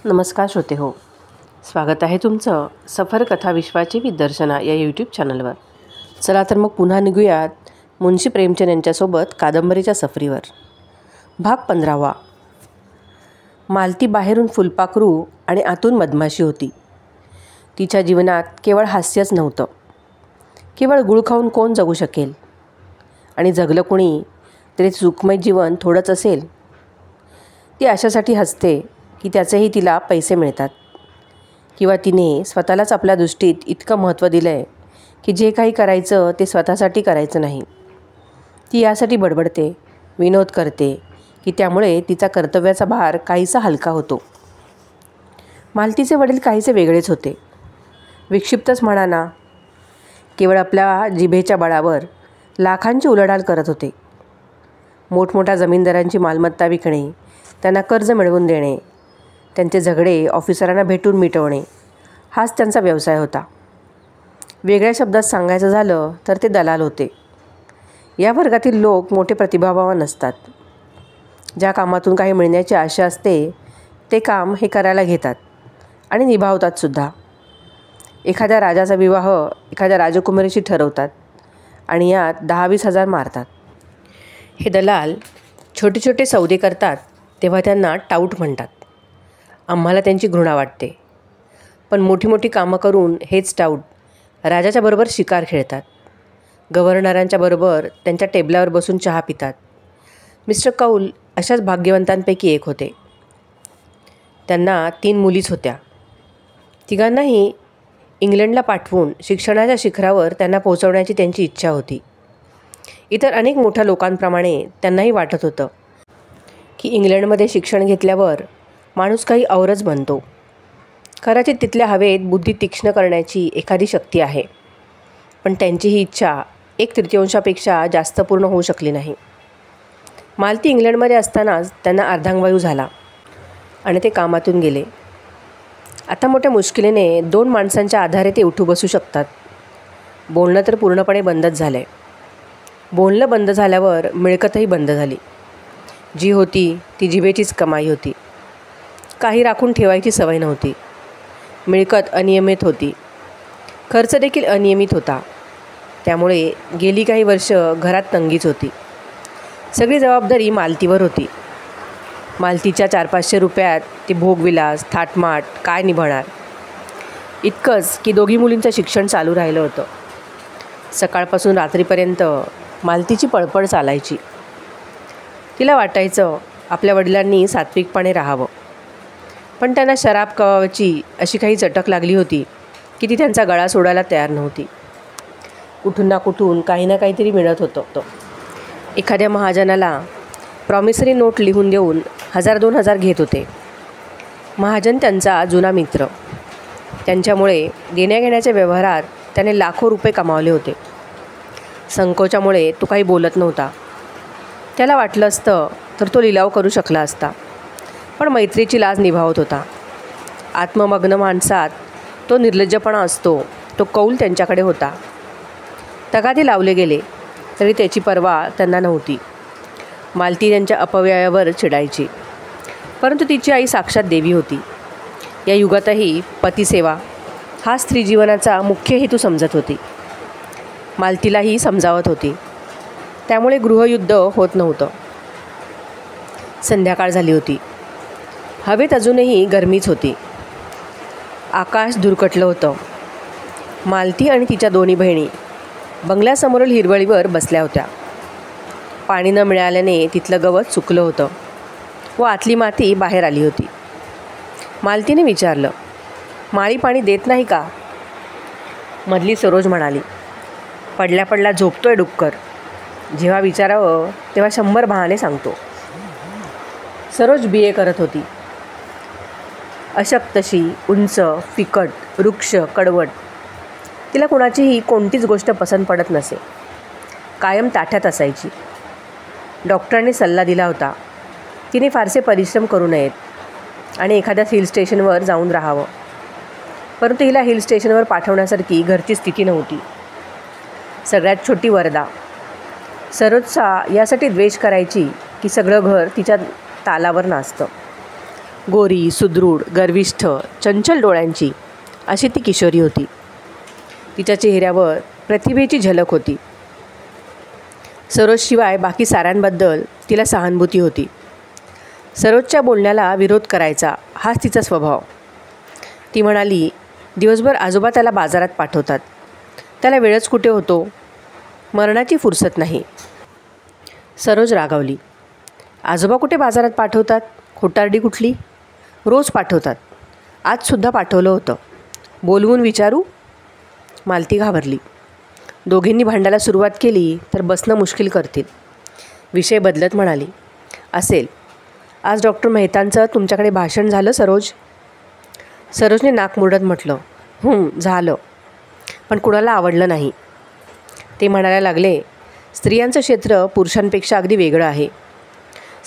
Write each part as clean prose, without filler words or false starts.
नमस्कार श्रोते हो, स्वागत आहे तुमचं सफर कथा विश्वाची विदर्शना या यूट्यूब चॅनलवर. चला तर मग पुन्हा निघूयात मुंशी प्रेमचंद यांच्यासोबत कादंबरीच्या सफरीवर. भाग 15. मालती बाहेरून फुलपाखरू आणि आतून मधमाशी होती. तिच्या जीवनात केवळ हास्यच नव्हतं. केवळ गुळ खाऊन कोण जगू शकेल, आणि जगलं कोणी तरी सुखमय जीवन थोडंच असेल. ती अशासाठी हसते की त्याचेही तिला पैसे मिळतात, किंवा तिने स्वतःलाच आपल्या दृष्टीत इतकं महत्त्व दिलं आहे की जे काही करायचं ते स्वतःसाठी करायचं नाही. ती यासाठी बडबडते, विनोद करते की त्यामुळे तिचा कर्तव्याचा भार काहीसा हलका होतो. मालतीचे वडील काहीसे वेगळेच होते. विक्षिप्तच म्हणा ना, केवळ आपल्या जिभेच्या बळावर लाखांची उलाढाल करत होते. मोठमोठ्या जमीनदारांची मालमत्ता विकणे, त्यांना कर्ज मिळवून देणे, त्यांचे झगडे ऑफिसरांना भेटून मिटवणे हाच त्यांचा व्यवसाय होता. वेगळ्या शब्दात सांगायचं झालं तर ते दलाल होते. या वर्गातील लोक मोठे प्रतिभावान असतात. ज्या कामातून काही मिळण्याची आशा असते ते काम हे करायला घेतात आणि निभावतातसुद्धा. एखाद्या राजाचा विवाह एखाद्या राजकुमारीशी ठरवतात आणि यात 10-20 हजार मारतात. हे दलाल छोटे छोटे सौदे करतात तेव्हा त्यांना टाऊट म्हणतात. आम्हाला त्यांची घृणा वाटते, पण मोठी मोठी कामं करून हेच टाऊट राजाच्या बरोबर शिकार खेळतात, गव्हर्नरांच्या बरोबर त्यांच्या टेबलावर बसून चहा पितात. मिस्टर कौल अशाच भाग्यवंतांपैकी एक होते. त्यांना 3 मुलीच होत्या. तिघांनाही इंग्लंडला पाठवून शिक्षणाच्या शिखरावर त्यांना पोहोचवण्याची त्यांची इच्छा होती. इतर अनेक मोठ्या लोकांप्रमाणे त्यांनाही वाटत होतं की इंग्लंडमध्ये शिक्षण घेतल्यावर माणूस काही औरच बनतो. कदाचित तिथल्या हवेत बुद्धी तीक्ष्ण करण्याची एखादी शक्ती आहे, पण त्यांची ही इच्छा 1/3 जास्त पूर्ण होऊ शकली नाही. मालती इंग्लंडमध्ये असतानाच त्यांना अर्धांगवायू झाला आणि ते कामातून गेले. आता मोठ्या मुश्किलीने 2 माणसांच्या आधारे ते उठू बसू शकतात. बोलणं तर पूर्णपणे बंदच झालं आहे. बोलणं बंद झाल्यावर मिळकतही बंद झाली. जी होती ती जिभेचीच कमाई होती. काही राखून ठेवायची सवय नव्हती. मिळकत अनियमित होती. खर्च देखील अनियमित होता. त्यामुळे गेली काही वर्ष घरात तंगीच होती. सगळी जबाबदारी मालतीवर होती. मालतीच्या 400-500 रुपयात ते भोगविलास थाटमाट काय निभणार. इतकंच की दोघी मुलींचं शिक्षण चालू राहिलं होतं. सकाळपासून रात्रीपर्यंत मालतीची पळपळ चालायची. तिला वाटायचं आपल्या वडिलांनी सात्विकपणे राहावं, पण त्यांना शराब कवाची अशी काही चटक लागली होती की ती त्यांचा गळा सोडायला तयार नव्हती. कुठून ना कुठून काही ना काहीतरी मिळत होतं. एखाद्या महाजनाला प्रॉमिसरी नोट लिहून देऊन 1000-2000 घेत होते. महाजन त्यांचा जुना मित्र. त्यांच्यामुळे देण्याघेण्याच्या व्यवहारात त्याने लाखो रुपये कमावले होते. संकोचामुळे तो काही बोलत नव्हता. त्याला वाटलं असतं तर तो लिलाव करू शकला असता, पण मैत्रीची लाज निभावत होता. आत्ममग्न माणसात तो निर्लज्जपणा असतो, तो कौल त्यांच्याकडे होता. तगादे लावले गेले तरी त्याची पर्वा त्यांना नव्हती. मालती त्यांच्या अपव्ययावर चिडायची, परंतु तिची आई साक्षात देवी होती. या युगातही पतिसेवा हा स्त्री जीवनाचा मुख्य हेतू समजत होती. मालतीलाही समजावत होती. त्यामुळे गृहयुद्ध होत नव्हतं. संध्याकाळ झाली होती. हवेत अजूनही गरमीच होती. आकाश धुरकटलं होतं. मालती आणि तिच्या दोन्ही बहिणी बंगल्यासमोरील हिरवळीवर बसल्या होत्या. पाणी न मिळाल्याने तिथलं गवत सुकलं होतं व आतली माती बाहेर आली होती. मालतीने विचारलं, माळी पाणी देत नाही का? मधली सरोज म्हणाली, पडल्या पडल्या झोपतोय डुक्कर. जेव्हा विचारावं तेव्हा 100 बहाणे सांगतो. सरोज BA करत होती. अशक्तशी, उंच, फिकट, वृक्ष, कडवट. तिला कुणाचीही कोणतीच गोष्ट पसंत पडत नसे. कायम ताठ्यात असायची. डॉक्टरांनी सल्ला दिला होता तिने फारसे परिश्रम करू नयेत आणि एखाद्या हिल स्टेशनवर जाऊन राहावं, परंतु हिला हिल स्टेशनवर पाठवण्यासारखी घरची स्थिती नव्हती. सगळ्यात छोटी वरदा सरोजचा यासाठी द्वेष करायची की सगळं घर तिच्या तालावर नाचतं. गोरी, सुदृढ, गर्विष्ठ, चंचल डोळ्यांची अशी ती किशोरी होती. तिच्या चेहऱ्यावर प्रतिभेची झलक होती. सरोजशिवाय बाकी साऱ्यांबद्दल तिला सहानुभूती होती. सरोजच्या बोलण्याला विरोध करायचा हाच तिचा स्वभाव. ती म्हणाली, दिवसभर आजोबा त्याला बाजारात पाठवतात. त्याला वेळच कुठे होतो. मरणाची फुरसत नाही. सरोज रागावली. आजोबा कुठे बाजारात पाठवतात? खोटारडी कुठली. रोज पाठवतात. आजसुद्धा पाठवलं होतं. बोलवून विचारू? मालती घाबरली. दोघींनी भांडायला सुरुवात केली तर बसणं मुश्किल करतील. विषय बदलत म्हणाली, असेल. आज डॉक्टर मेहतांचं तुमच्याकडे भाषण झालं सरोज? सरोजने नाक मुरडत म्हटलं, झालं. पण कुणाला आवडलं नाही. ते म्हणायला लागले, स्त्रियांचं क्षेत्र पुरुषांपेक्षा अगदी वेगळं आहे.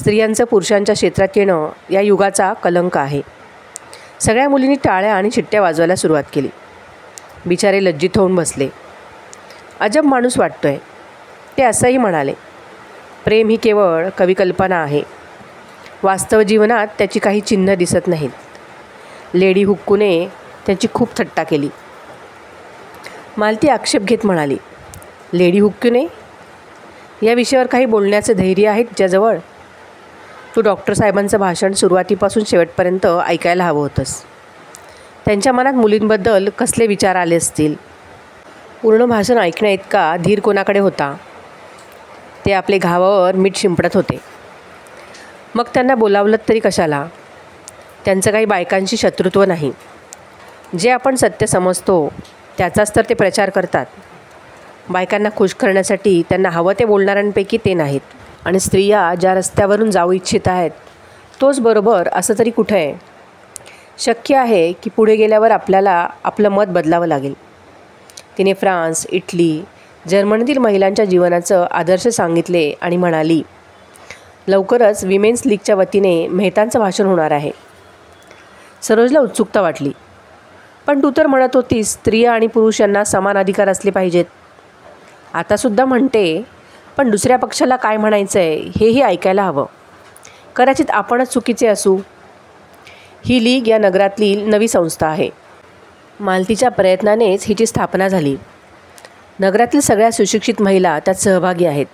स्त्रियांचं पुरुषांच्या क्षेत्रात येणं या युगाचा कलंक आहे. सगळ्या मुलींनी टाळ्या आणि शिट्ट्या वाजवायला सुरुवात केली. बिचारे लज्जित होऊन बसले. अजब माणूस वाटतोय. ते असंही म्हणाले, प्रेम ही केवळ कविकल्पना आहे. वास्तव जीवनात त्याची काही चिन्ह दिसत नाहीत. लेडी हुक्कूने त्याची खूप थट्टा केली. मालती आक्षेप घेत म्हणाली, लेडी हुक्कूने? या विषयावर काही बोलण्याचं धैर्य आहे तिच्याजवळ? तू डॉक्टर साहेबांचं भाषण सुरुवातीपासून शेवटपर्यंत ऐकायला हवं होतंस. त्यांच्या मनात मुलींबद्दल कसले विचार आले असतील. पूर्ण भाषण ऐकण्याइतका धीर कोणाकडे होता? ते आपले घावावर मीठ शिंपडत होते. मग त्यांना बोलावलं तरी कशाला? त्यांचं काही बायकांशी शत्रुत्व नाही. जे आपण सत्य समजतो त्याचाच तर ते प्रचार करतात. बायकांना खुश करण्यासाठी त्यांना हवं ते बोलणाऱ्यांपैकी ते नाहीत. आणि स्त्रिया ज्या रस्त्यावरून जाऊ इच्छित आहेत तोच बरोबर असं तरी कुठं आहे? शक्य आहे की पुढे गेल्यावर आपल्याला आपलं मत बदलावं लागेल. तिने फ्रान्स, इटली, जर्मनीतील महिलांच्या जीवनाचं आदर्श सांगितले आणि म्हणाली, लवकरच विमेन्स लीगच्या वतीने मेहतांचं भाषण होणार आहे. सरोजला उत्सुकता वाटली. पण तू तर म्हणत होतीस स्त्रिया आणि पुरुष यांना समान अधिकार असले पाहिजेत. आतासुद्धा म्हणते, पण दुसऱ्या पक्षाला काय म्हणायचं आहे हेही ऐकायला हवं. कदाचित आपणच चुकीचे असू. ही लीग या नगरातली नवी संस्था आहे. मालतीच्या प्रयत्नानेच हिची स्थापना झाली. नगरातील सगळ्या सुशिक्षित महिला त्यात सहभागी आहेत.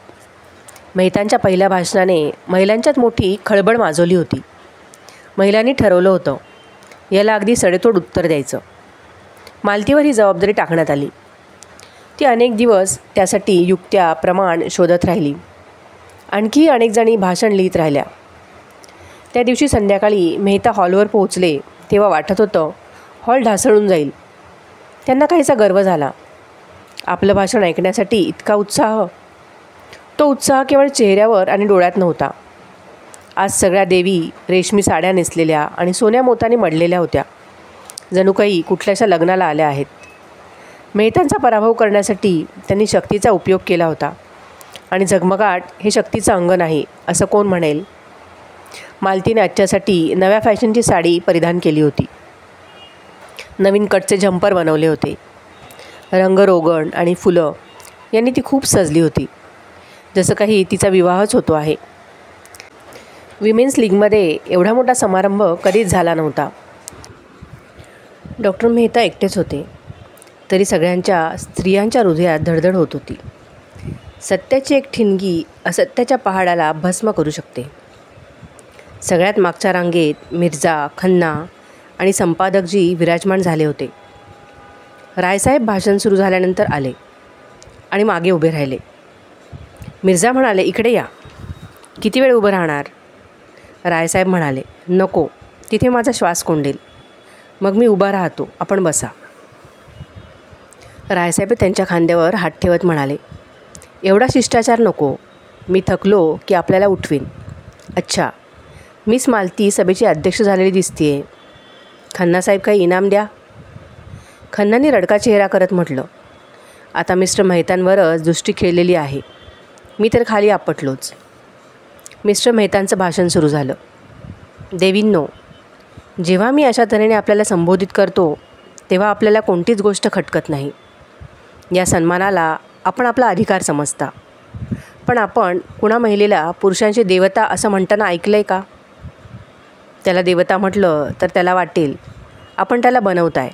मेहतांच्या पहिल्या भाषणाने महिलांच्यात मोठी खळबळ माजवली होती. महिलांनी ठरवलं होतं याला अगदी सडेतोड उत्तर द्यायचं. मालतीवर ही जबाबदारी टाकण्यात आली. ती अनेक दिवस त्यासाठी युक्त्या, प्रमाण शोधत राहिली. आणखी अनेक जणी भाषण लिहित राहिल्या. त्या दिवशी संध्याकाळी मेहता हॉलवर पोहोचले तेव्हा वाटत होतं हॉल ढासळून जाईल. त्यांना काहीसा गर्व झाला. आपलं भाषण ऐकण्यासाठी इतका उत्साह. तो उत्साह केवळ चेहऱ्यावर आणि डोळ्यात नव्हता. आज सगळ्या देवी रेशमी साड्या नेसलेल्या आणि सोन्या मोत्याने मढलेल्या होत्या. जणू काही कुठल्याशा लग्नाला आल्या आहेत. मेहतांचा पराभव करण्यासाठी त्यांनी शक्तीचा उपयोग केला होता. आणि झगमगाट हे शक्तीचं अंग नाही असं कोण म्हणेल? मालतीने आजच्यासाठी नव्या फॅशनची साडी परिधान केली होती. नवीन कटचे झंपर बनवले होते. रंगरोगण आणि फुलं यांनी ती खूप सजली होती, जसं काही तिचा विवाहच होतो आहे. विमेन्स लीगमध्ये एवढा मोठा समारंभ कधीच झाला नव्हता. डॉक्टर मेहता एकटेच होते, तरी सगळ्यांच्या स्त्रियांच्या हृदयात धडधड होत होती. सत्याची एक ठिणगी असत्याच्या पहाडाला भस्म करू शकते. सगळ्यात मागच्या रांगेत मिर्झा, खन्ना आणि संपादकजी विराजमान झाले होते. रायसाहेब भाषण सुरू झाल्यानंतर आले आणि मागे उभे राहिले. मिर्झा म्हणाले, इकडे या. किती वेळ उभं राहणार? रायसाहेब म्हणाले, नको, तिथे माझा श्वास कोंडेल. मग मी उभा राहतो, आपण बसा. रायसाहेब त्यांच्या खांद्यावर हात ठेवत म्हणाले, एवढा शिष्टाचार नको. मी थकलो की आपल्याला उठवीन. अच्छा, मिस मालती सभेची अध्यक्ष झालेली दिसतीये. खन्नासाहेब काही इनाम द्या. खन्नांनी रडका चेहरा करत म्हटलं, आता मिस्टर मेहतांवरच दृष्टी खेळलेली आहे. मी तर खाली आपटलोच. मिस्टर मेहतांचं भाषण सुरू झालं. देवींनो, जेव्हा मी अशा तऱ्हेने आपल्याला संबोधित करतो तेव्हा आपल्याला कोणतीच गोष्ट खटकत नाही. या सन्मानाला आपण आपला अधिकार समजता. पण आपण कुणा महिलेला पुरुषांची देवता असं म्हणताना ऐकलं आहे का? त्याला देवता म्हटलं तर त्याला वाटेल आपण त्याला बनवताय.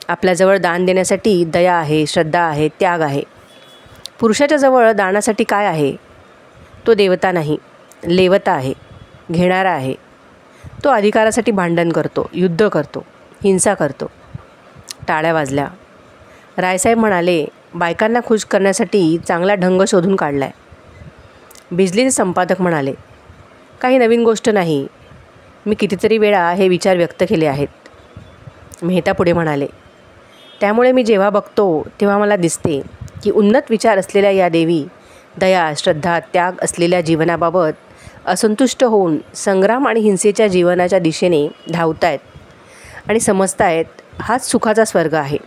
आपल्याजवळ दान देण्यासाठी दया आहे, श्रद्धा आहे, त्याग आहे. पुरुषाच्या जवळ दानासाठी काय आहे? तो देवता नाही, लेवता आहे, घेणारा आहे. तो अधिकारासाठी भांडण करतो, युद्ध करतो, हिंसा करतो. टाळ्या वाजल्या. रायसाहेब म्हणाले, बायकांना खुश करण्यासाठी चांगला ढंग शोधून काढला आहे. बिजलीचे संपादक म्हणाले, काही नवीन गोष्ट नाही. मी कितीतरी वेळा हे विचार व्यक्त केले आहेत. मेहता पुढे म्हणाले, त्यामुळे मी जेव्हा बघतो तेव्हा मला दिसते की उन्नत विचार असलेल्या या देवी दया, श्रद्धा, त्याग असलेल्या जीवनाबाबत असंतुष्ट होऊन संग्राम आणि हिंसेच्या जीवनाच्या दिशेने धावतायत आणि समजतायत हाच सुखाचा स्वर्ग आहे.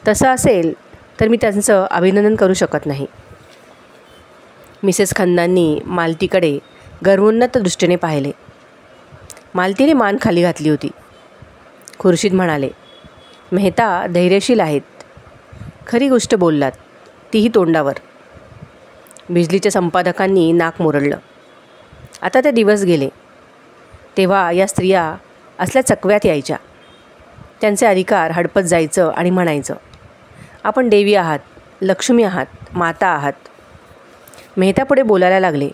तसं असेल तर मी त्यांचं अभिनंदन करू शकत नाही. मिसेस खन्नांनी मालतीकडे गर्वोन्नत दृष्टीने पाहिले. मालतीने मान खाली घातली होती. खुर्शीद म्हणाले, मेहता धैर्यशील आहेत. खरी गोष्ट बोललात, तीही तोंडावर. बिजलीच्या संपादकांनी नाक मुरडलं. आता ते दिवस गेले तेव्हा या स्त्रिया असल्या चकव्यात यायच्या. त्यांचे अधिकार हडपत जायचं आणि म्हणायचं, आपण देवी आहात, लक्ष्मी आहात, माता आहात. मेहता पुढे बोलायला लागले,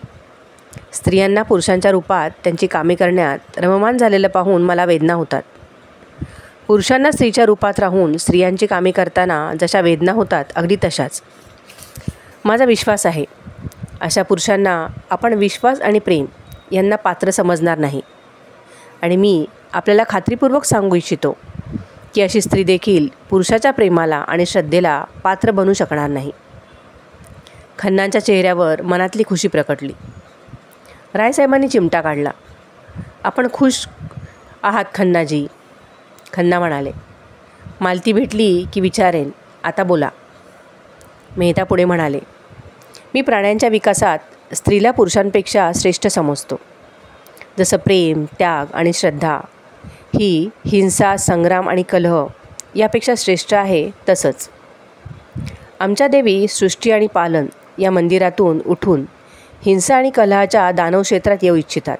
स्त्रियांना पुरुषांच्या रूपात त्यांची कामे करण्यात रममाण झालेलं पाहून मला वेदना होतात. पुरुषांना स्त्रीच्या रूपात राहून स्त्रियांची कामे करताना जशा वेदना होतात अगदी तशाच. माझा विश्वास आहे अशा पुरुषांना आपण विश्वास आणि प्रेम यांना पात्र समजणार नाही. आणि मी आपल्याला खात्रीपूर्वक सांगू इच्छितो की अशी स्त्री देखील पुरुषाच्या प्रेमाला आणि श्रद्धेला पात्र बनू शकणार नाही. खन्नांच्या चेहऱ्यावर मनातली खुशी प्रकटली. रायसाहेबांनी चिमटा काढला. आपण खुश आहात खन्नाजी. खन्ना म्हणाले, मालती भेटली की विचारेन, आता बोला. मेहता पुढे म्हणाले, मी प्राण्यांच्या विकासात स्त्रीला पुरुषांपेक्षा श्रेष्ठ समजतो. जसं प्रेम, त्याग आणि श्रद्धा ही हिंसा, संग्राम आणि कलह यापेक्षा श्रेष्ठ आहे, तसंच आमच्या देवी सृष्टी आणि पालन या मंदिरातून उठून हिंसा आणि कलहाच्या दानव क्षेत्रात येऊ इच्छितात.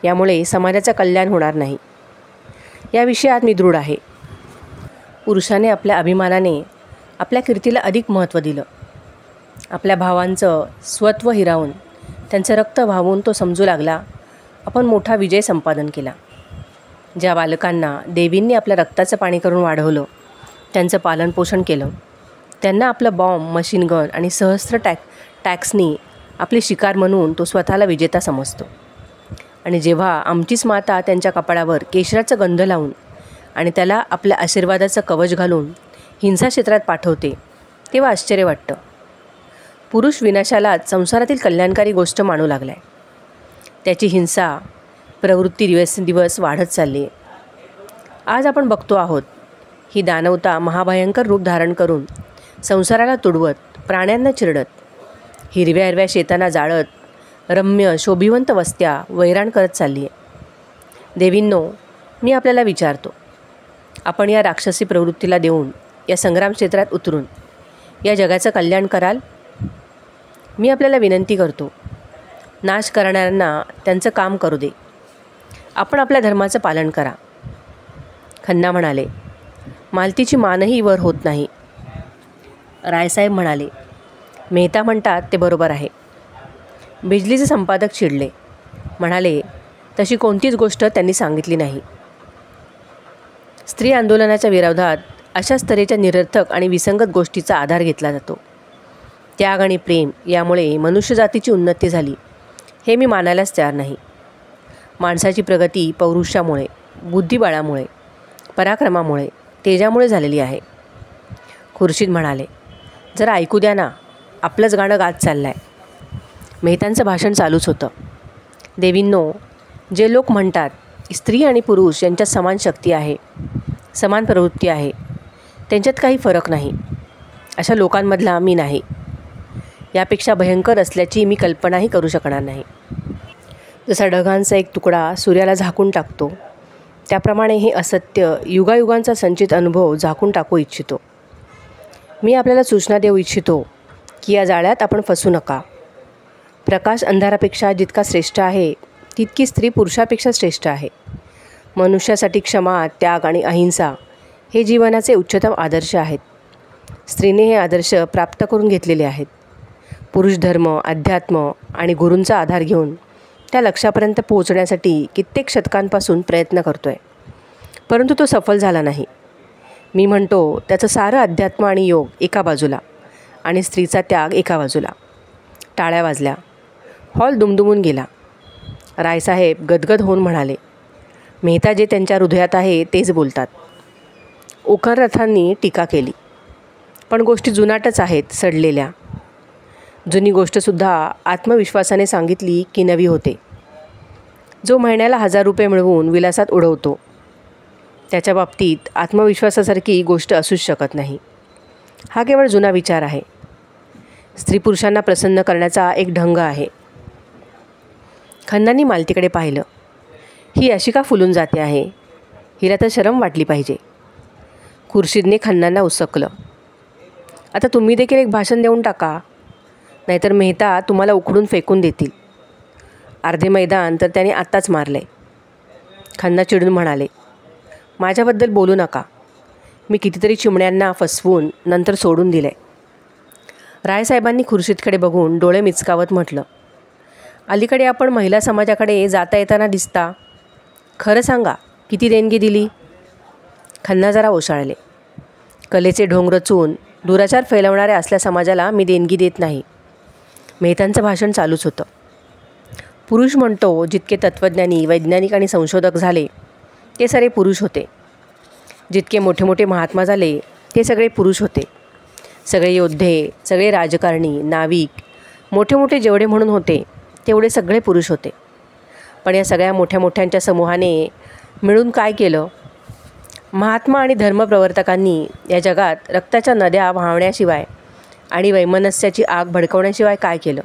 यामुळे समाजाचं कल्याण होणार नाही. या विषयात मी दृढ आहे. पुरुषाने आपल्या अभिमानाने आपल्या कीर्तीला अधिक महत्त्व दिलं. आपल्या भावांचं स्वत्व हिरावून त्यांचं रक्त व्हावून तो समजू लागला आपण मोठा विजय संपादन केला. ज्या बालकांना देवींनी आपल्या रक्ताचं पाणी करून वाढवलं, त्यांचं पालनपोषण केलं, त्यांना आपलं बॉम्ब, मशीनगन आणि सहस्त्र टॅक्सनी आपली शिकार म्हणून तो स्वतःला विजेता समजतो. आणि जेव्हा आमचीच माता त्यांच्या कपाळावर केशराचं गंध लावून आणि त्याला आपल्या आशीर्वादाचं कवच घालून हिंसा क्षेत्रात पाठवते, तेव्हा आश्चर्य वाटतं. पुरुष विनाशालाच संसारातील कल्याणकारी गोष्ट मानू लागला आहे. त्याची हिंसा प्रवृत्ती दिवसेंदिवस वाढत चालली आहे. आज आपण बघतो आहोत ही दानवता महाभयंकर रूप धारण करून संसाराला तुडवत, प्राण्यांना चिरडत, हिरव्या हिरव्या शेतांना जाळत, रम्य शोभिवंत वस्त्या वैराण करत चालली आहे. देवींनो, मी आपल्याला विचारतो, आपण या राक्षसी प्रवृत्तीला देऊन या संग्राम क्षेत्रात उतरून या जगाचं कल्याण कराल? मी आपल्याला विनंती करतो, नाश करणाऱ्यांना त्यांचं काम करू दे. आपण आपल्या धर्माचं पालन करा. खन्ना म्हणाले, मालतीची मानही वर होत नाही. रायसाहेब म्हणाले, मेहता म्हणतात ते बरोबर आहे. बिजलीचे संपादक चिडले. म्हणाले, तशी कोणतीच गोष्ट त्यांनी सांगितली नाही. स्त्री आंदोलनाच्या विरोधात अशाच तऱ्हेच्या निरर्थक आणि विसंगत गोष्टीचा आधार घेतला जातो. त्याग आणि प्रेम यामुळे मनुष्यजातीची उन्नती झाली हे मी मानायलाच तयार नाही. माणसाची प्रगती पौरुषामुळे, बुद्धिबळामुळे, पराक्रमामुळे, तेजामुळे झालेली आहे. खुर्शीद म्हणाले, जरा ऐकू द्या ना, आपलंच गाणं गात चाललं आहे. मेहतांचं भाषण चालूच होतं. देवींनो, जे लोक म्हणतात स्त्री आणि पुरुष यांच्यात समान शक्ती आहे, समान प्रवृत्ती आहे, त्यांच्यात काही फरक नाही, अशा लोकांमधला मी नाही. यापेक्षा भयंकर असल्याची मी कल्पनाही करू शकणार नाही. जसा ढगांचा एक तुकडा सूर्याला झाकून टाकतो, त्याप्रमाणे हे असत्य युगायुगांचा संचित अनुभव झाकून टाकू इच्छितो. मी आपल्याला सूचना देऊ इच्छितो की या जाळ्यात आपण फसू नका. प्रकाश अंधारापेक्षा जितका श्रेष्ठ आहे तितकी स्त्री पुरुषापेक्षा श्रेष्ठ आहे. मनुष्यासाठी क्षमा, त्याग आणि अहिंसा हे जीवनाचे उच्चतम आदर्श आहेत. स्त्रीने हे आदर्श प्राप्त करून घेतलेले आहेत. पुरुष धर्म, अध्यात्म आणि गुरूंचा आधार घेऊन त्या लक्ष्यापर्यंत पोहोचण्यासाठी कित्येक शतकांपासून प्रयत्न करतो आहे, परंतु तो सफल झाला नाही. मी म्हणतो त्याचं सारं अध्यात्म आणि योग एका बाजूला आणि स्त्रीचा त्याग एका बाजूला. टाळ्या वाजल्या. हॉल दुमदुमून गेला. रायसाहेब गदगद होऊन म्हणाले, मेहता जे त्यांच्या हृदयात आहे तेच बोलतात. ओखररथांनी टीका केली, पण गोष्टी जुनाटच आहेत, सडलेल्या. जुनी गोष्टसुद्धा आत्मविश्वासाने सांगितली की नवी होते. जो महिन्याला 1000 रुपये मिळवून विलासात उडवतो, त्याच्या बाबतीत आत्मविश्वासासारखी गोष्ट असूच शकत नाही. हा केवळ जुना विचार आहे. स्त्री पुरुषांना प्रसन्न करण्याचा एक ढंग आहे. खन्नांनी मालतीकडे पाहिलं. ही अशी का फुलून जाते आहे? हिला तर शरम वाटली पाहिजे. खुर्शीदने खन्नांना उसकलं. आता तुम्ही देखील एक भाषण देऊन टाका, नाहीतर मेहता तुम्हाला उखडून फेकून देतील. अर्धे मैदान तर त्याने आत्ताच मारले. खन्ना चिडून म्हणाले, माझ्याबद्दल बोलू नका. मी कितीतरी चिमण्यांना फसवून नंतर सोडून दिले. रायसाहेबांनी खुर्शीदकडे बघून डोळे मिचकावत म्हटलं, अलीकडे आपण महिला समाजाकडे जाता येताना दिसता. खरं सांगा, किती देणगी दिली? खन्ना जरा ओशाळले. कलेचे ढोंग रचून दुराचार फैलवणाऱ्या असल्या समाजाला मी देणगी देत नाही. मेहतांचं भाषण चालूच होतं. पुरुष म्हणतो जितके तत्त्वज्ञानी, वैज्ञानिक आणि संशोधक झाले ते सारे पुरुष होते. जितके मोठे मोठे महात्मा झाले ते सगळे पुरुष होते. सगळे योद्धे, सगळे राजकारणी, नाविक, मोठे मोठे जेवढे म्हणून होते तेवढे सगळे पुरुष होते. पण या सगळ्या मोठ्या मोठ्यांच्या समूहाने मिळून काय केलं? महात्मा आणि धर्मप्रवर्तकांनी या जगात रक्ताच्या नद्या वाहवण्याशिवाय आणि वैमनस्याची आग भडकवण्याशिवाय काय केलं?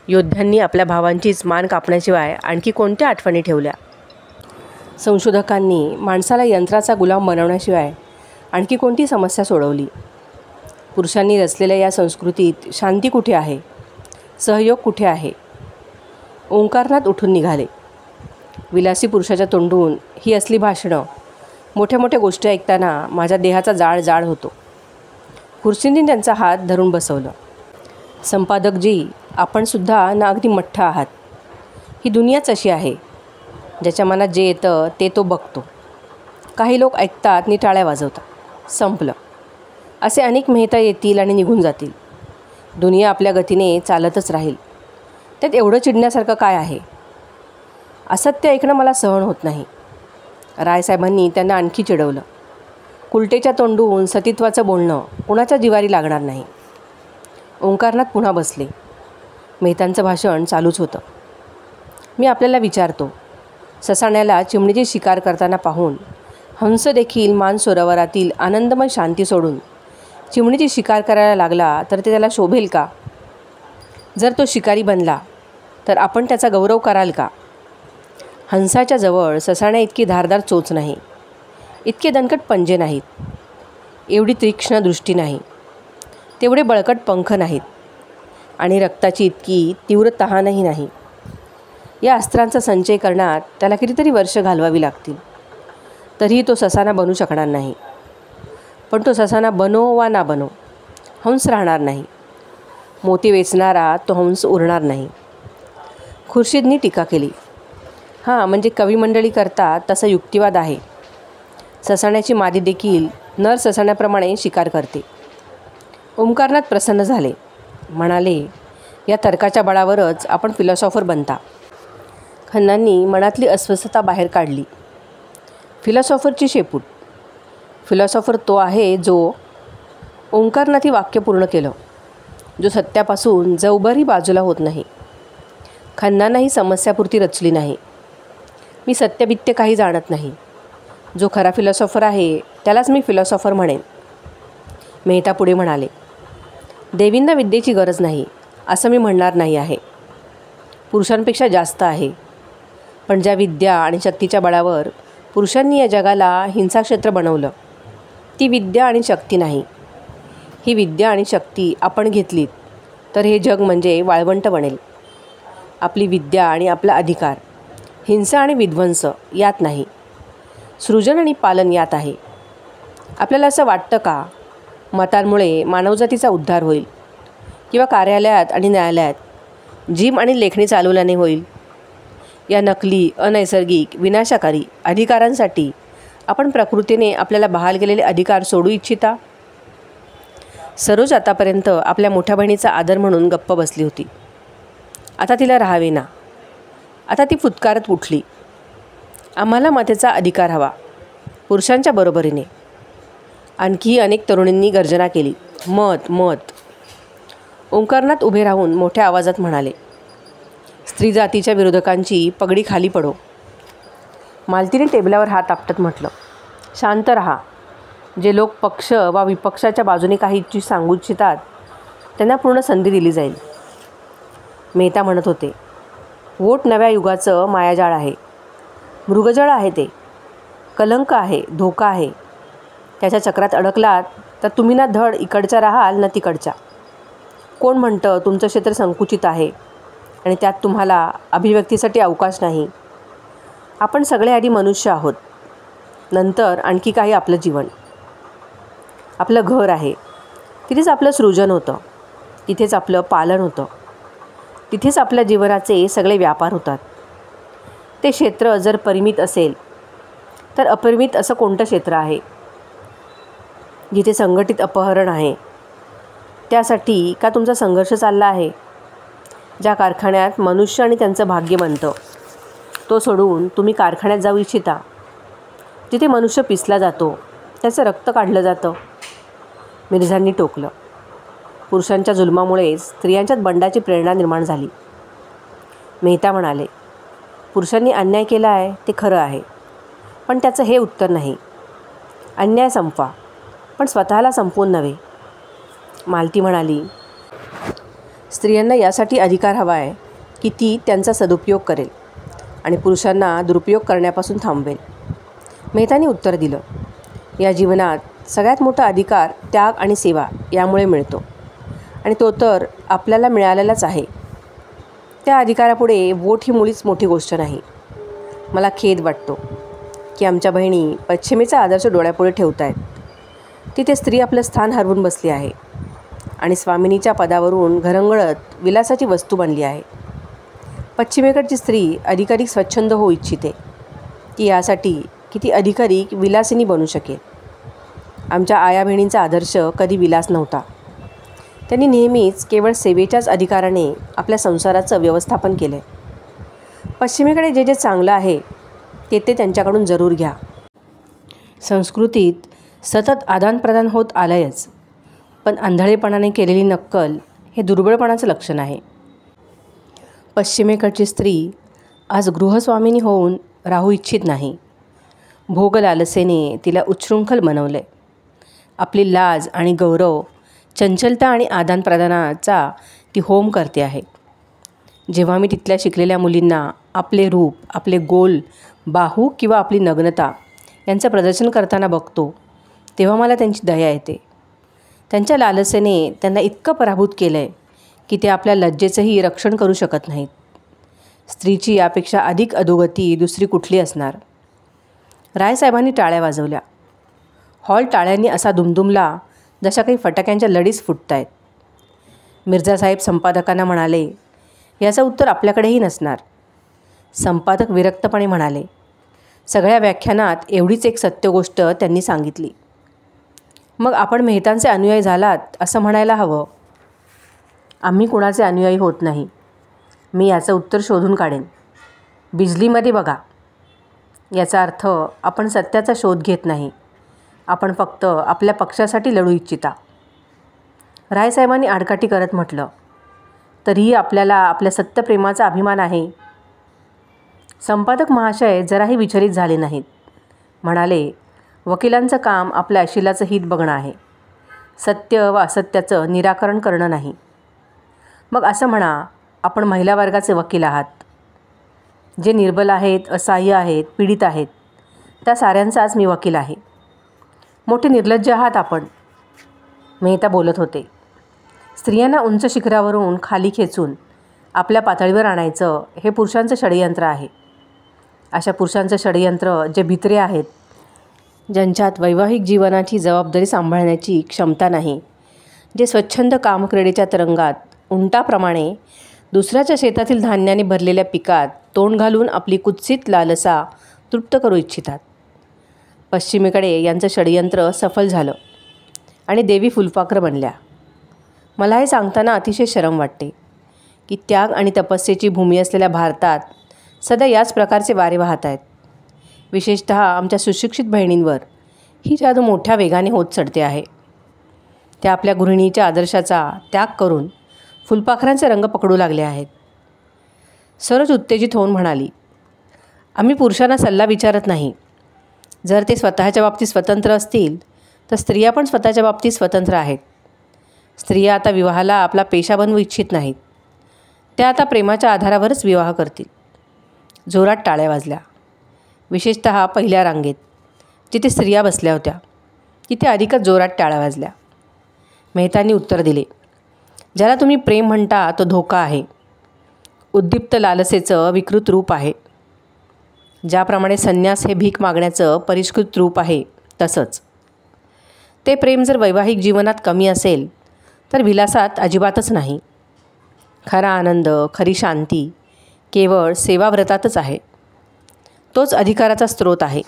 योद्ध्यांनी आपल्या भावांचीच मान कापण्याशिवाय आणखी कोणत्या आठवणी ठेवल्या? संशोधकांनी माणसाला यंत्राचा गुलाम बनवण्याशिवाय आणखी कोणती समस्या सोडवली? पुरुषांनी रचलेल्या या संस्कृतीत शांती कुठे आहे? सहयोग कुठे आहे? ओंकारनाथ उठून निघाले. विलासी पुरुषाच्या तोंडून ही असली भाषणं, मोठ्या मोठ्या गोष्टी ऐकताना माझ्या देहाचा जाळ होतो. खुर्शींनी त्यांचा हात धरून बसवलं. संपादकजी, आपणसुद्धा ना अगदी मठ्ठ आहात. ही दुनियाच अशी आहे. ज्याच्या मनात जे येतं ते तो बघतो. काही लोक ऐकतात आणि टाळ्या वाजवतात. संपलं. असे अनेक मेहता येतील आणि निघून जातील. दुनिया आपल्या गतीने चालतच राहील. त्यात एवढं चिडण्यासारखं काय आहे? असत्य ऐकणं मला सहन होत नाही. रायसाहेबांनी त्यांना आणखी चिडवलं. कुलटेच्या तोंडून सतीत्वाचं बोलणं कुणाच्या जिवारी लागणार नाही. ओंकारनाथ पुन्हा बसले. मेहतांचं भाषण चालूच होतं. मी आपल्याला विचारतो, ससाण्याला चिमणीची शिकार करताना पाहून हंस देखील मानसरोवरातील आनंदमय शांती सोडून चिमणीची शिकार करायला लागला तर ते त्याला शोभेल का? जर तो शिकारी बनला तर आपण त्याचा गौरव कराल का? हंसाच्या जवळ ससाण्या इतकी धारदार चोच नाही, इतके दणकट पंजे नाहीत, एवढी तीक्ष्ण दृष्टी नाही, तेवढे बळकट पंख नाहीत आणि रक्ताची इतकी तीव्र तहानही नाही. या अस्त्रांचा संचय करण्यात त्याला कितीतरी वर्ष घालवावी लागतील. तरीही तो ससाना बनू शकणार नाही. पण तो ससाना बनो वा ना बनो, हंस राहणार नाही. मोती वेचणारा तो हंस उरणार नाही. खुर्शीदनी टीका केली. हां, म्हणजे कविमंडळी करतात तसा युक्तिवाद आहे. ससाण्याची मादी देखील नर ससाण्याप्रमाणे शिकार करते. ओंकारनाथ प्रसन्न झाले. म्हणाले, या तर्काच्या बळावरच आपण फिलॉसॉफर बनता. खन्नांनी मनातली अस्वस्थता बाहेर काढली. फिलॉसॉफरची शेपूट. फिलॉसॉफर तो आहे जो, ओंकारनाथी वाक्य पूर्ण केलं, जो सत्यापासून जवभरही बाजूला होत नाही. खन्नांना ही समस्यापुरती रचली नाही. मी सत्यबित्य काही जाणत नाही. जो खरा फिलॉसॉफर आहे त्यालाच मी फिलॉसॉफर म्हणेन. मेहता पुढे म्हणाले, देवींना विद्येची गरज नाही असं मी म्हणणार नाही आहे. पुरुषांपेक्षा जास्त आहे. पण ज्या विद्या आणि शक्तीच्या बळावर पुरुषांनी या जगाला हिंसाक्षेत्र बनवलं, ती विद्या आणि शक्ती नाही. ही विद्या आणि शक्ती आपण घेतलीत तर हे जग म्हणजे वाळवंट बनेल. आपली विद्या आणि आपला अधिकार. हिंसा आणि विध्वंस यात नाही, सृजन आणि पालन यात आहे. आपल्याला असं वाटतं का मतांमुळे मानवजातीचा उद्धार होईल, किंवा कार्यालयात आणि न्यायालयात जिम आणि लेखणी चालवल्याने होईल? या नकली, अनैसर्गिक, विनाशकारी अधिकारांसाठी आपण प्रकृतीने आपल्याला बहाल केलेले अधिकार सोडू इच्छिता? सरोज आतापर्यंत आपल्या मोठ्या बहिणीचा आदर म्हणून गप्प बसली होती. आता तिला राहावे ना. आता ती फुटकारत उठली. आम्हाला मताचा अधिकार हवा, पुरुषांच्या बरोबरीने. आणखी अनेक तरुणींनी गर्जना केली, मत मत. ओंकारनाथ उभे राहून मोठ्या आवाजात म्हणाले, स्त्री जातीच्या विरोधकांची पगडी खाली पडो. मालतीने टेबलावर हात आपटत म्हटलं, शांत रहा. जे लोक पक्ष वा विपक्षाच्या बाजूने काही सांगू इच्छितात त्यांना पूर्ण संधी दिली जाईल. मेहता म्हणत होते, वोट नव्या युगाचं मायाजाळ आहे, मृगजळ आहे, ते कलंक आहे, धोका आहे. त्याच्या चक्रात अडकलात तर तुम्ही ना धड इकडच्या राहाल ना तिकडच्या. कोण म्हणतं तुमचं क्षेत्र संकुचित आहे आणि त्यात तुम्हाला अभिव्यक्तीसाठी अवकाश नाही? आपण सगळे आधी मनुष्य आहोत, नंतर आणखी काही आपलं जीवन. आपलं घर आहे, तिथेच आपलं सृजन होतं, तिथेच आपलं पालन होतं, तिथेच आपल्या जीवनाचे सगळे व्यापार होतात. ते क्षेत्र जर परिमित असेल तर अपरिमित असं कोणतं क्षेत्र आहे जिथे संघटित अपहरण आहे? त्यासाठी का तुमचा संघर्ष चालला आहे? ज्या कारखान्यात मनुष्य आणि त्यांचं भाग्य बनतं तो सोडून तुम्ही कारखान्यात जाऊ इच्छिता जिथे मनुष्य पिसला जातो, त्याचं रक्त काढलं जातं? मिर्झांनी टोकलं. पुरुषांच्या जुलमामुळेच स्त्रियांच्यात बंडाची प्रेरणा निर्माण झाली. मेहता म्हणाले, पुरुषांनी अन्याय केला आहे ते खरं आहे, पण त्याचं हे उत्तर नाही. अन्याय संपवा, पण स्वतःला संपवून नव्हे. मालती म्हणाली, स्त्रियांना यासाठी अधिकार हवा आहे की ती त्यांचा सदुपयोग करेल आणि पुरुषांना दुरुपयोग करण्यापासून थांबवेल. मेहतांनी उत्तर दिलं, या जीवनात सगळ्यात मोठा अधिकार त्याग आणि सेवा यामुळे मिळतो, आणि तो तर आपल्याला मिळालेलाच आहे. त्या अधिकारापुढे वोट ही मुळीच मोठी गोष्ट नाही. मला खेद वाटतो की आमच्या बहिणी पश्चिमेचा आदर्श डोळ्यापुढे ठेवत आहेत. तिथे स्त्री आपलं स्थान हरवून बसली आहे आणि स्वामिनीच्या पदावरून घरंगळत विलासाची वस्तू बनली आहे. पश्चिमेकडची स्त्री अधिकाधिक स्वच्छंद होऊ इच्छिते, ती यासाठी की ती अधिकाधिक विलासिनी बनू शकेल. आमच्या आया बहिणींचा आदर्श कधी विलास नव्हता. त्यांनी नेहमीच केवळ सेवेच्याच अधिकाराने आपल्या संसाराचं व्यवस्थापन केलं. पश्चिमेकडे जे जे चांगलं आहे ते त्यांच्याकडून जरूर घ्या. संस्कृतीत सतत आदानप्रदान होत आलंयच, पण आंधळेपणाने केलेली नक्कल हे दुर्बळपणाचं लक्षण आहे. पश्चिमेकडची स्त्री आज गृहस्वामिनी होऊन राहू इच्छित नाही. भोग लालसेने तिला उच्छृंखल बनवले. आपली लाज आणि गौरव, चंचलता आणि आदानप्रदानाचा ती होम करते आहे. जेव्हा मी तिथल्या शिकलेल्या मुलींना आपले रूप, आपले गोल बाहू किंवा आपली नग्नता यांचं प्रदर्शन करताना बघतो, तेव्हा मला त्यांची दया येते. त्यांच्या लालसेने त्यांना इतकं पराभूत केलं आहे की ते आपल्या लज्जेचंही रक्षण करू शकत नाहीत. स्त्रीची यापेक्षा अधिक अधोगती दुसरी कुठली असणार? रायसाहेबांनी टाळ्या वाजवल्या. हॉल टाळ्यांनी असा दुमदुमला जशा काही फटाक्यांच्या लढीच फुटत आहेत. मिर्झासाहेब संपादकांना म्हणाले, याचं उत्तर आपल्याकडेही नसणार. संपादक विरक्तपणे म्हणाले, सगळ्या व्याख्यानात एवढीच एक सत्य गोष्ट त्यांनी सांगितली. मग आपण मेहतांचे अनुयायी झालात असं म्हणायला हवं. आम्ही कुणाचे अनुयायी होत नाही. मी याचं उत्तर शोधून काढेन. बिजलीमध्ये बघा. याचा अर्थ आपण सत्याचा शोध घेत नाही, आपण फक्त आपल्या पक्षासाठी लढू इच्छिता. रायसाहेबांनी आडकाठी करत म्हटलं, तरीही आपल्याला आपल्या सत्यप्रेमाचा अभिमान आहे. संपादक महाशय जराही विचलित झाले नाहीत. म्हणाले, वकिलांचं काम आपल्या अशिलाचं हित बघणं आहे, सत्य व असत्याचं निराकरण करणं नाही. मग असं म्हणा, आपण महिला वर्गाचे वकील आहात. जे निर्बल आहेत, असहाय्य आहेत, पीडित आहेत, त्या साऱ्यांचाच मी वकील आहे. मोठे निर्लज्ज आहात आपण. मेहता बोलत होते. स्त्रियांना उंच शिखरावरून खाली खेचून आपल्या पातळीवर आणायचं हे पुरुषांचं षडयंत्र आहे. अशा पुरुषांचं षडयंत्र जे भित्रे आहेत, ज्यांच्यात वैवाहिक जीवनाची जबाबदारी सांभाळण्याची क्षमता नाही, जे स्वच्छंद कामक्रीडेच्या तरंगात उंटाप्रमाणे दुसऱ्याच्या शेतातील धान्याने भरलेल्या पिकात तोंड घालून आपली कुत्सित लालसा तृप्त करू इच्छितात. पश्चिमेकडे यांचं षडयंत्र सफल झालं आणि देवी फुलपाखरं बनल्या. मला हे सांगताना अतिशय शरम वाटते की त्याग आणि तपस्येची भूमी असलेल्या भारतात सध्या याच प्रकारचे वारे वाहत आहेत. विशेषतः आमच्या सुशिक्षित बहिणींवर ही जादू मोठ्या वेगाने होत चढते आहे. त्या आपल्या गृहिणीच्या आदर्शाचा त्याग करून फुलपाखरांचे रंग पकडू लागले आहेत. सरोज उत्तेजित होऊन म्हणाली, आम्ही पुरुषांना सल्ला विचारत नाही. जर ते स्वतःच्या बाबतीत स्वतंत्र असतील तर स्त्रिया पण स्वतःच्या बाबतीत स्वतंत्र आहेत. स्त्रिया आता विवाहाला आपला पेशा बनवू इच्छित नाहीत. त्या आता प्रेमाच्या आधारावरच विवाह करतील. जोरात टाळ्या वाजल्या. विशेषतः पहिल्या रांगेत जिथे स्त्रिया बसल्या होत्या तिथे अधिकच जोरात टाळ्या वाजल्या. मेहतांनी उत्तर दिले, ज्याला तुम्ही प्रेम म्हणता तो धोका आहे. उद्दीप्त लालसेचं विकृत रूप आहे. ज्याप्रमाणे संन्यास हे भीक मागण्याचं परिष्कृत रूप आहे तसंच. ते प्रेम जर वैवाहिक जीवनात कमी असेल तर विलासात अजिबातच नाही. खरा आनंद, खरी शांती केवळ सेवाव्रतातच आहे. तोच अधिकाराचा स्रोत आहे.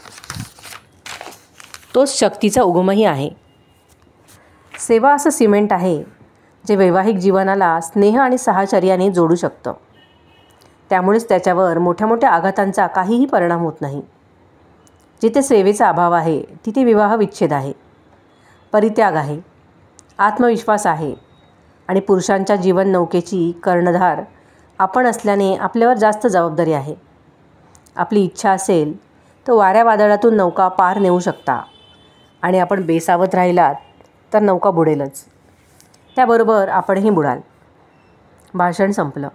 तोच शक्तीचा उगमही आहे. सेवा असं सिमेंट आहे जे वैवाहिक जीवनाला स्नेह आणि साहचर्याने जोडू शकतं. त्यामुळेच त्याच्यावर मोठ्या मोठ्या आघातांचा काहीही परिणाम होत नाही. जिथे सेवेचा अभाव आहे तिथे विवाह विच्छेद आहे, परित्याग आहे, आत्मविश्वास आहे आणि पुरुषांच्या जीवन नौकेची कर्णधार आपण असल्याने आपल्यावर जास्त जबाबदारी आहे. आपली इच्छा असेल तर वाऱ्या वादळातून नौका पार नेऊ शकता आणि आपण बेसावध राहिलात तर नौका बुडेलच. त्याबरोबर आपणही बुडाल. भाषण संपलं.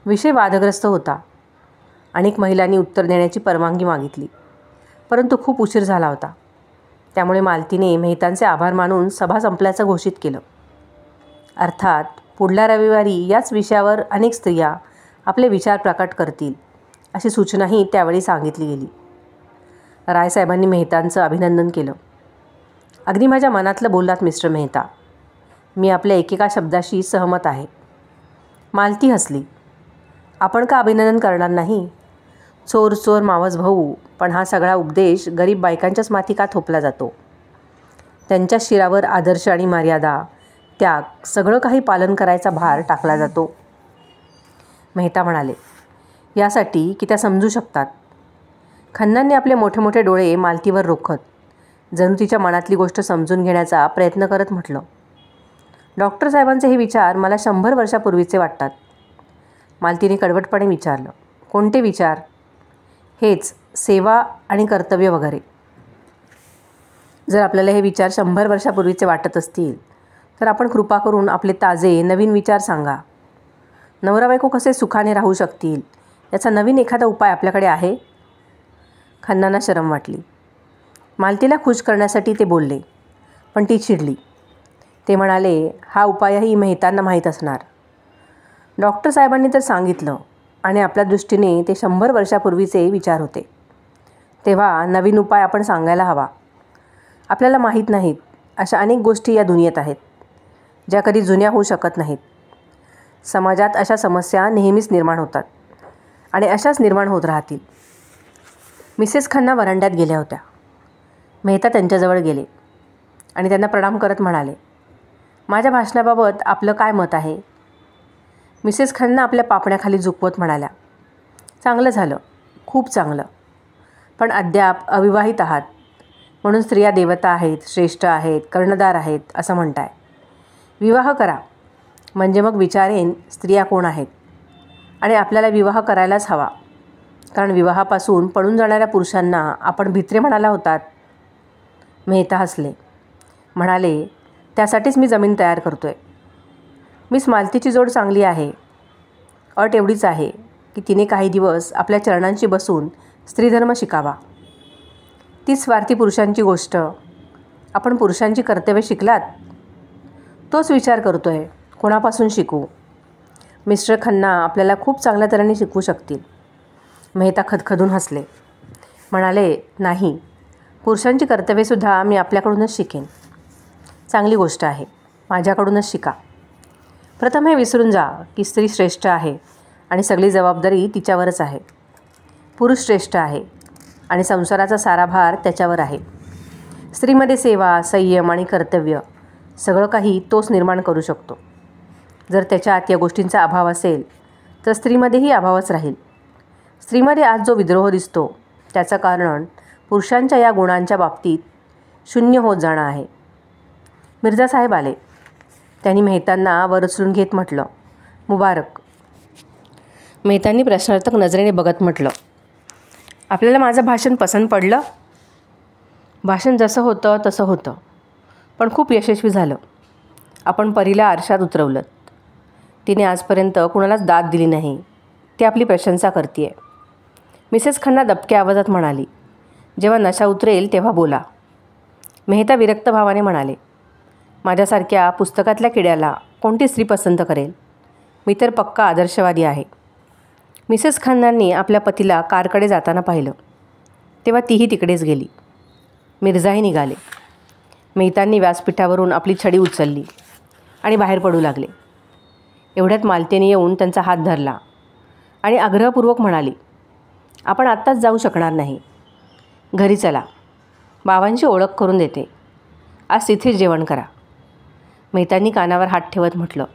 विषय वादग्रस्त होता. अनेक महिलांनी उत्तर देण्याची परवानगी मागितली, परंतु खूप उशीर झाला होता. त्यामुळे मालतीने मेहतांचे आभार मानून सभा संपल्याचं घोषित केलं. अर्थात पुढल्या रविवारी याच विषयावर अनेक स्त्रिया आपले विचार प्रकट करतील अशी सूचनाही त्यावेळी सांगितली गेली. रायसाहेबांनी मेहतांचं अभिनंदन केलं. अगदी माझ्या मनातलं बोललात मिस्टर मेहता. मी आपल्या एकेका शब्दाशी सहमत आहे. मालती हसली. आपण का अभिनंदन करणार नाही? चोर चोर मावस भाऊ, पण हा सगळा उपदेश गरीब बायकांच्याच माथी का थोपला जातो? त्यांच्या शिरावर आदर्श आणि मर्यादा, त्याग सगळं काही पालन करायचा भार टाकला जातो. मेहता म्हणाले, यासाठी की त्या समजू शकतात. खन्नांनी आपले मोठे मोठे डोळे मालतीवर रोखत जणू तिच्या मनातली गोष्ट समजून घेण्याचा प्रयत्न करत म्हटलं, डॉक्टर साहेबांचे हे विचार मला 100 वर्षापूर्वीचे वाटतात. मालतीने कडवटपणे विचारलं, कोणते विचार? हेच सेवा आणि कर्तव्य वगैरे. जर आपल्याला हे विचार 100 वर्षापूर्वीचे वाटत असतील तर आपण कृपा करून आपले ताजे नवीन विचार सांगा. नवरा बायको कसे सुखाने राहू शकतील याचा नवीन एखादा उपाय आपल्याकडे आहे? खन्नांना शरम वाटली. मालतीला खुश करण्यासाठी ते बोलले, पण ती चिडली. ते म्हणाले, हा उपायही मेहतांना माहीत असणार. डॉक्टर साहेबांनी तर सांगितलं आणि आपल्या दृष्टीने ते 100 वर्षापूर्वीचे विचार होते. तेव्हा नवीन उपाय आपण सांगायला हवा. आपल्याला माहीत नाहीत अशा अनेक गोष्टी या दुनियेत आहेत ज्या कधी जुन्या होऊ शकत नाहीत. समाजात अशा समस्या नेहमीच निर्माण होतात आणि अशाच निर्माण होत राहतील. मिसेस खन्ना वरांड्यात गेल्या होत्या. मेहता त्यांच्याजवळ गेले आणि त्यांना प्रणाम करत म्हणाले, माझ्या भाषणाबाबत आपलं काय मत आहे? मिसेस खन्ना आपल्या पापण्याखाली झुकवत म्हणाल्या, चांगलं झालं, खूप चांगलं. पण अद्याप अविवाहित आहात म्हणून स्त्रिया देवता आहेत, श्रेष्ठ आहेत, कर्णधार आहेत असं म्हणताय. विवाह करा म्हणजे मग विचारेन स्त्रिया कोण आहेत आणि आपल्याला विवाह करायलाच हवा. कारण विवाहापासून पळून जाणाऱ्या पुरुषांना आपण भित्रे म्हणाला होतात. मेहता हसले. म्हणाले, त्यासाठीच मी जमीन तयार करतोय. मिस मालतीची जोड चांगली आहे. अट एवढीच आहे की तिने काही दिवस आपल्या चरणांशी बसून स्त्रीधर्म शिकावा. ती स्वार्थी पुरुषांची गोष्ट. आपण पुरुषांची कर्तव्य शिकलात? तोच विचार करतोय, कोणापासून शिकू? मिस्टर खन्ना आपल्याला खूप चांगल्या तऱ्हेने शिकवू शकतील. मेहता खदखदून हसले. म्हणाले, नाही, पुरुषांची कर्तव्येसुद्धा मी आपल्याकडूनच शिकेन. चांगली गोष्ट आहे, माझ्याकडूनच शिका. प्रथम हे विसरून जा की स्त्री श्रेष्ठ आहे आणि सगळी जबाबदारी तिच्यावरच आहे. पुरुष श्रेष्ठ आहे आणि संसाराचा सारा भार त्याच्यावर आहे. स्त्रीमध्ये सेवा, संयम आणि कर्तव्य सगळं काही तोच निर्माण करू शकतो. जर त्याच्यात या गोष्टींचा अभाव असेल तर स्त्रीमध्येही अभावच राहील. स्त्रीमध्ये आज जो विद्रोह दिसतो त्याचं कारण पुरुषांच्या या गुणांच्या बाबतीत शून्य होत जाणं आहे. मिर्झासाहेब आले. त्यांनी मेहतांना वर उचलून घेत म्हटलं, मुबारक. मेहतांनी प्रश्नार्थक नजरेने बघत म्हटलं, आपल्याला माझं भाषण पसंत पडलं? भाषण जसं होतं तसं होतं, पण खूप यशस्वी झालं. आपण परीला आरशात उतरवलं. तिने आजपर्यंत कुणालाच दाद दिली नाही. ती आपली प्रशंसा करते. मिसेस खन्ना दबक्या आवाजात म्हणाली, जेव्हा नशा उतरेल तेव्हा बोला. मेहता विरक्त भावाने म्हणाले, माझ्यासारख्या पुस्तकातल्या किड्याला कोणती स्त्री पसंत करेल? मी तर पक्का आदर्शवादी आहे. मिसेस खन्नांनी आपल्या पतीला कारकडे जाताना पाहिलं तेव्हा तीही तिकडेच गेली. मिर्झाही निघाले. मेहतांनी व्यासपीठावरून आपली छडी उचलली आणि बाहेर पडू लागले. एवढ्यात मालतीने येऊन त्यांचा हात धरला आणि आग्रहपूर्वक म्हणाली, आपण आत्ताच जाऊ शकणार नाही. घरी चला, बाबांची ओळख करून देते. आज तिथेच जेवण करा. मेहतांनी कानावर हात ठेवत म्हटलं,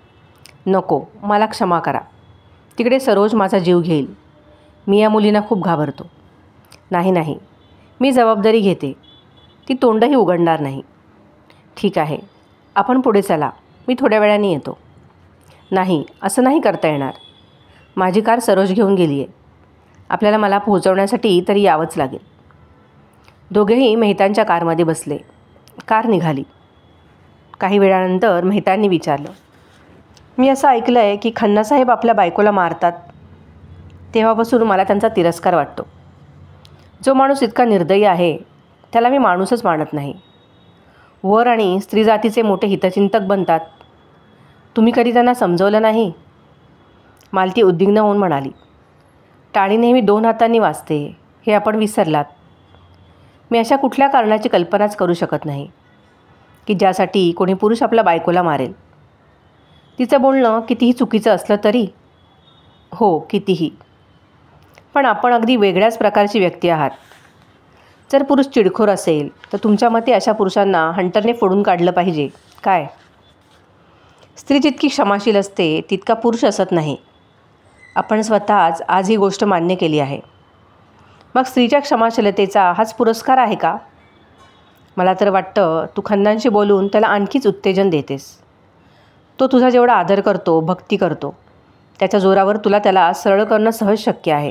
नको, मला क्षमा करा. तिकडे सरोज माझा जीव घेईल. मी या मुलींना खूप घाबरतो. नाही, मी जबाबदारी घेते. ती तोंडही उघडणार नाही. ठीक आहे, आपण पुढे चला, मी थोड्या वेळाने येतो. नाही, असं नाही करता येणार. माझी कार सरोज घेऊन गेली आहे. आपल्याला मला पोहोचवण्यासाठी तरी यावंच लागेल. दोघेही मेहतांच्या कारमध्ये बसले. कार निघाली. काही वेळानंतर मेहतांनी विचारलं, मी असं ऐकलं आहे की खन्नासाहेब आपल्या बायकोला मारतात. तेव्हापासून मला त्यांचा तिरस्कार वाटतो. जो माणूस इतका निर्दयी आहे त्याला मी माणूसच मानत नाही. वर आणि स्त्री जातीचे मोठे हितचिंतक बनतात. तुम्ही कधी त्यांना समजवलं नाही? मालती उद्विग्न होऊन म्हणाली, टाळी नेहमी 2 हातांनी वाजते हे आपण विसरलात. मी अशा कुठल्या कारणाची कल्पनाच करू शकत नाही की ज्यासाठी कोणी पुरुष आपल्या बायकोला मारेल. तिचं बोलणं कितीही चुकीचं असलं तरी. हो, कितीही. पण आपण अगदी वेगळ्याच प्रकारची व्यक्ती आहात. जर पुरुष चिडखोर असेल तर तुमच्या मते अशा पुरुषांना हंटरने फोडून काढलं पाहिजे काय? स्त्री जितकी क्षमाशील असते तितका पुरुष असत नाही. आपण स्वतःच आज ही गोष्ट मान्य केली आहे. मग स्त्रीच्या क्षमाशीलतेचा हाच पुरस्कार आहे का? मला तर वाटतं तू खन्नांशी बोलून त्याला आणखीच उत्तेजन देतेस. तो तुझा जेवढा आदर करतो, भक्ती करतो, त्याच्या जोरावर तुला त्याला सरळ करणं सहज शक्य आहे.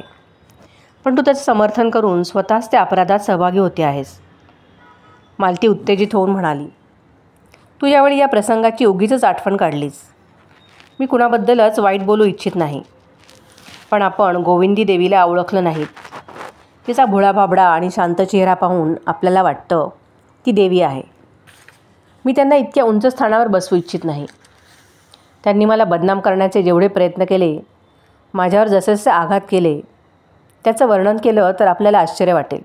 पण तू त्याचं समर्थन करून स्वतःच त्या अपराधात सहभागी होते आहेस. मालती उत्तेजित होऊन म्हणाली, तू यावेळी या प्रसंगाची उगीचच आठवण काढलीस. मी कुणाबद्दलच वाईट बोलू इच्छित नाही. पण आपण गोविंदी देवीला ओळखलं नाहीत. तिचा भोळाभाबडा आणि शांत चेहरा पाहून आपल्याला वाटतं ती देवी आहे. मी त्यांना इतक्या उंच स्थानावर बसवू इच्छित नाही. त्यांनी मला बदनाम करण्याचे जेवढे प्रयत्न केले, माझ्यावर जसे जसे आघात केले, त्याचं वर्णन केलं तर आपल्याला आश्चर्य वाटेल.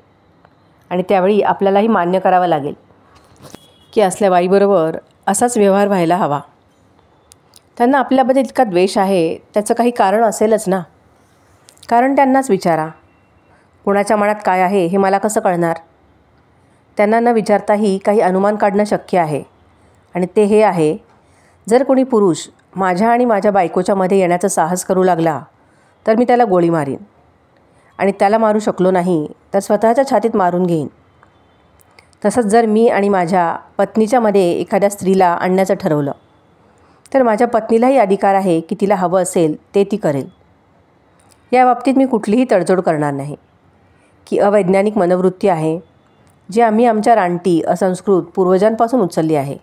आणि त्यावेळी आपल्यालाही मान्य करावं लागेल की असल्या बाईबरोबर असाच व्यवहार व्हायला हवा. त्यांना आपल्याबद्दल इतका द्वेष आहे त्याचं काही कारण असेलच ना. कारण त्यांनाच विचारा. कोणाच्या मनात काय आहे हे मला कसं कळणार? त्यांना न विचारताही काही अनुमान काढणं शक्य आहे. आणि ते हे आहे, जर कोणी पुरुष माझ्या आणि माझ्या बायकोच्या मध्ये येण्याचं साहस करू लागला तर मी त्याला गोळी मारीन. आणि त्याला मारू शकलो नाही तर स्वतःच्या छातीत मारून घेईन. तसंच जर मी आणि माझ्या पत्नीच्या मध्ये एखाद्या स्त्रीला आणण्याचं ठरवलं तर माझ्या पत्नीलाही अधिकार आहे की तिला हवं असेल ते ती करेल. या बाबतीत मी कुठलीही तडजोड करणार नाही की अवैज्ञानिक मनोवृत्ती आहे जी आम्ही आमच्या रानटी असंस्कृत पूर्वजांपासून उचलली आहे.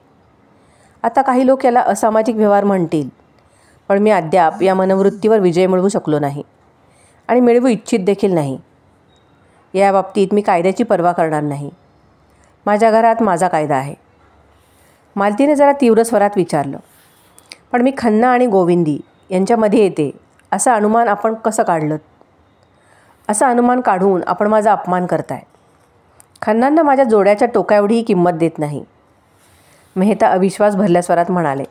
आता काही लोक याला असामाजिक व्यवहार म्हणतील, पण मी अद्याप या मनोवृत्तीवर विजय मिळवू शकलो नाही आणि मिळवू इच्छित देखील नाही. या बाबतीत मी कायद्याची पर्वा करणार नाही. माझ्या घरात माझा कायदा आहे. मालतीने जरा तीव्र स्वरात विचारलं, पण मी खन्ना आणि गोविंदी यांच्यामध्ये येते असा अनुमान आपण कसं काढलं? असा अनुमान काढून आपण माझा अपमान करताय. खन्नांना माझ्या जोड्याच्या टोकाएवढीही किंमत देत नाही. मेहता अविश्वास भरल्या स्वरात म्हणाले,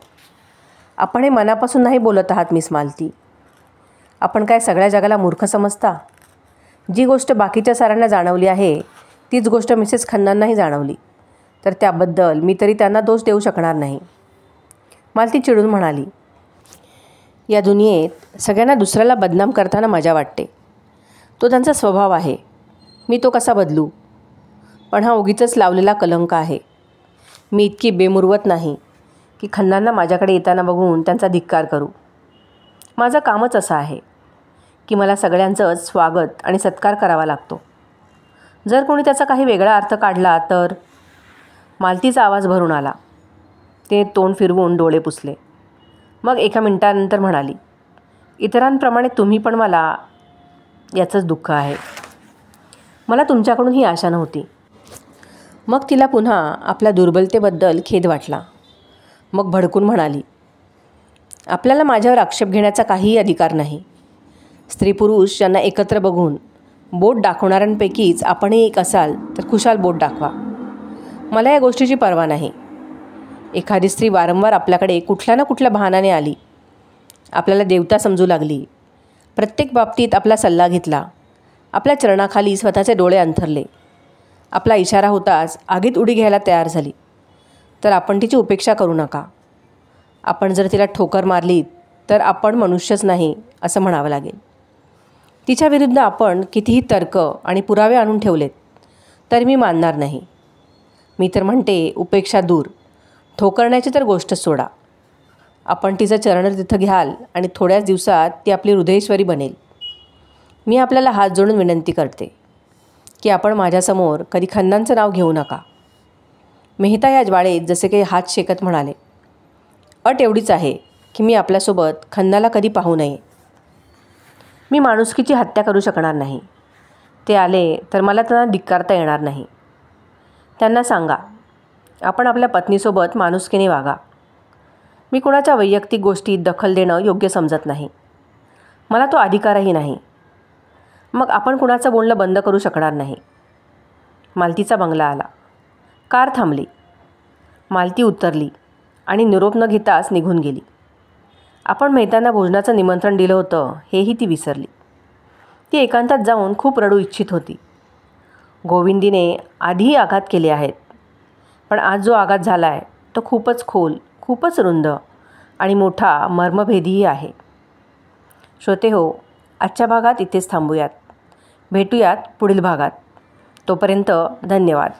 आपण हे मनापासून नाही बोलत आहात मिस मालती. आपण काय सगळ्या जगाला मूर्ख समजता? जी गोष्ट बाकीच्या साऱ्यांना जाणवली आहे तीच गोष्ट मिसेस खन्नांनाही जाणवली, तर त्याबद्दल मी तरी त्यांना दोष देऊ शकणार नाही. मालती चिडून म्हणाली, या दुनियेत सगळ्यांना दुसऱ्याला बदनाम करताना मजा वाटते. तो त्यांचा स्वभाव आहे. मी तो कसा बदलू? पण हा उगीचच लावलेला कलंक आहे. मी इतकी बेमुरवत नाही की खन्नांना माझ्याकडे येताना बघून त्यांचा धिक्कार करू. माझं कामच असं आहे की मला सगळ्यांचंच स्वागत आणि सत्कार करावा लागतो. जर कोणी त्याचा काही वेगळा अर्थ काढला तर? मालतीचा आवाज भरून आला. तिने तोंड फिरवून डोळे पुसले. मग एका मिनिटानंतर म्हणाली, इतरांप्रमाणे तुम्ही पण मला याचंच दुःख आहे. मला तुमच्याकडून ही आशा नव्हती. मग तिला पुन्हा आपल्या दुर्बलतेबद्दल खेद वाटला. मग भडकून म्हणाली, आपल्याला माझ्यावर आक्षेप घेण्याचा काहीही अधिकार नाही. स्त्री पुरुष यांना एकत्र बघून बोट दाखवणाऱ्यांपैकीच आपणही एक असाल तर खुशाल बोट दाखवा. मला या गोष्टीची पर्वा नाही. एखादी स्त्री वारंवार आपल्याकडे कुठल्या ना कुठल्या बहाण्याने आली, आपल्याला देवता समजू लागली, प्रत्येक बाबतीत आपला सल्ला घेतला, आपल्या चरणाखाली स्वतःचे डोळे अंथरले, आपला इशारा होताच आगीत उडी घ्यायला तयार झाली, तर आपण तिची उपेक्षा करू नका. आपण जर तिला ठोकर मारली तर आपण मनुष्यच नाही असं म्हणावं लागेल. तिच्या विरुद्ध आपण कितीही तर्क आणि पुरावे आणून ठेवलेत तरी मी मानणार नाही. मी तर म्हणते, उपेक्षा दूर, ठोकरण्याची तर गोष्टच सोडा. आपण तिचं चरण तिथं घ्याल आणि थोड्याच दिवसात ती आपली हृदयेश्वरी बनेल. मी आपल्याला हात जोडून विनंती करते की आपण माझ्यासमोर कधी खन्नांचं नाव घेऊ नका. मेहता या ज्वाळेत जसे काही हात शेकत म्हणाले, अट एवढीच आहे की मी आपल्यासोबत खन्नाला कधी पाहू नये. मी माणुसकीची हत्या करू शकणार नाही. ते आले तर मला त्यांना धिक्कारता येणार नाही. त्यांना सांगा, आपण आपल्या पत्नीसोबत माणुसकीने वागा. मी कोणाच्या वैयक्तिक गोष्टीत दखल देणं योग्य समजत नाही. मला तो अधिकारही नाही. मग आपण कुणाचं बोलणं बंद करू शकणार नाही. मालतीचा बंगला आला. कार थांबली. मालती उतरली आणि निरोप न घेताच निघून गेली. आपण मेहतांना भोजनाचं निमंत्रण दिलं होतं हेही ती विसरली. ती एकांतात जाऊन खूप रडू इच्छित होती. गोविंदीने आधीही आघात केले आहेत, पण आज जो आघात झाला आहे तो खूपच खोल, खूपच रुंद आणि मोठा मर्मभेदीही आहे. श्रोतेहो, आजच्या भागात इथेच थांबूयात. भेटूयात पुढील भागात. तोपर्यंत धन्यवाद.